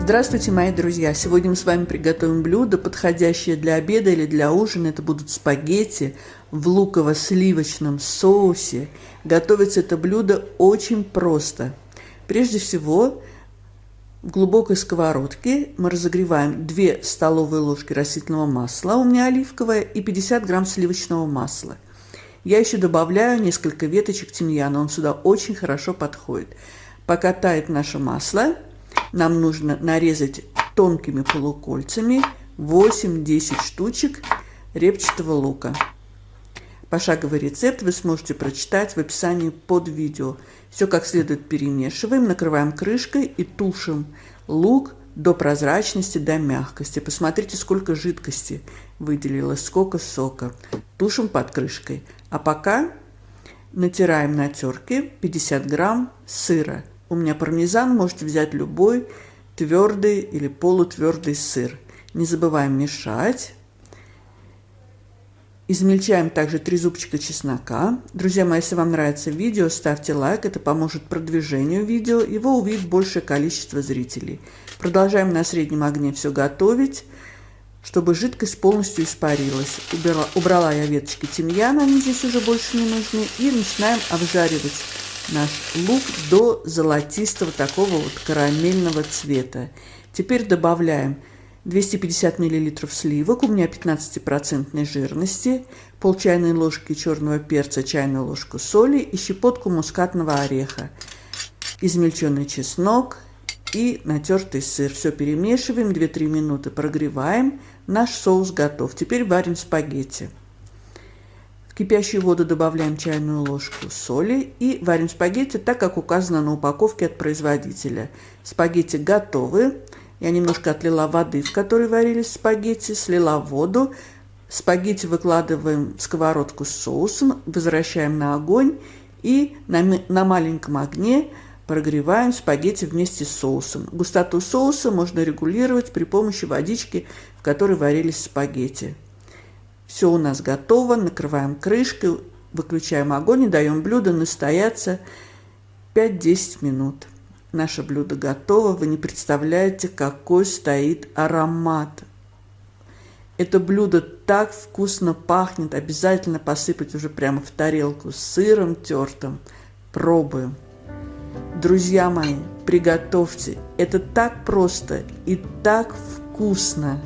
Здравствуйте, мои друзья! Сегодня мы с вами приготовим блюдо, подходящее для обеда или для ужина. Это будут спагетти в луково-сливочном соусе. Готовится это блюдо очень просто. Прежде всего, в глубокой сковородке мы разогреваем 2 столовые ложки растительного масла, у меня оливковое, и 50 грамм сливочного масла. Я еще добавляю несколько веточек тимьяна, он сюда очень хорошо подходит. Пока тает наше масло, нам нужно нарезать тонкими полукольцами 8-10 штучек репчатого лука. Пошаговый рецепт вы сможете прочитать в описании под видео. Все как следует перемешиваем, накрываем крышкой и тушим лук до прозрачности, до мягкости. Посмотрите, сколько жидкости выделилось, сколько сока. Тушим под крышкой. А пока натираем на терке 50 грамм сыра. У меня пармезан, можете взять любой твердый или полутвердый сыр. Не забываем мешать. Измельчаем также 3 зубчика чеснока. Друзья мои, если вам нравится видео, ставьте лайк, это поможет продвижению видео, его увидит большее количество зрителей. Продолжаем на среднем огне все готовить, чтобы жидкость полностью испарилась. Убрала я веточки тимьяна, они здесь уже больше не нужны, и начинаем обжаривать наш лук до золотистого такого вот карамельного цвета. Теперь добавляем 250 мл сливок, у меня 15% жирности, пол чайной ложки черного перца, чайную ложку соли и щепотку мускатного ореха, измельченный чеснок и натертый сыр. Все перемешиваем, 2-3 минуты прогреваем. Наш соус готов. Теперь варим спагетти. В кипящую воду добавляем чайную ложку соли и варим спагетти так, как указано на упаковке от производителя. Спагетти готовы. Я немножко отлила воды, в которой варились спагетти, слила воду. Спагетти выкладываем в сковородку с соусом, возвращаем на огонь и на маленьком огне прогреваем спагетти вместе с соусом. Густоту соуса можно регулировать при помощи водички, в которой варились спагетти. Все у нас готово, накрываем крышкой, выключаем огонь и даем блюдо настояться 5-10 минут. Наше блюдо готово, вы не представляете, какой стоит аромат. Это блюдо так вкусно пахнет, обязательно посыпать уже прямо в тарелку с сыром тертым. Пробуем. Друзья мои, приготовьте, это так просто и так вкусно.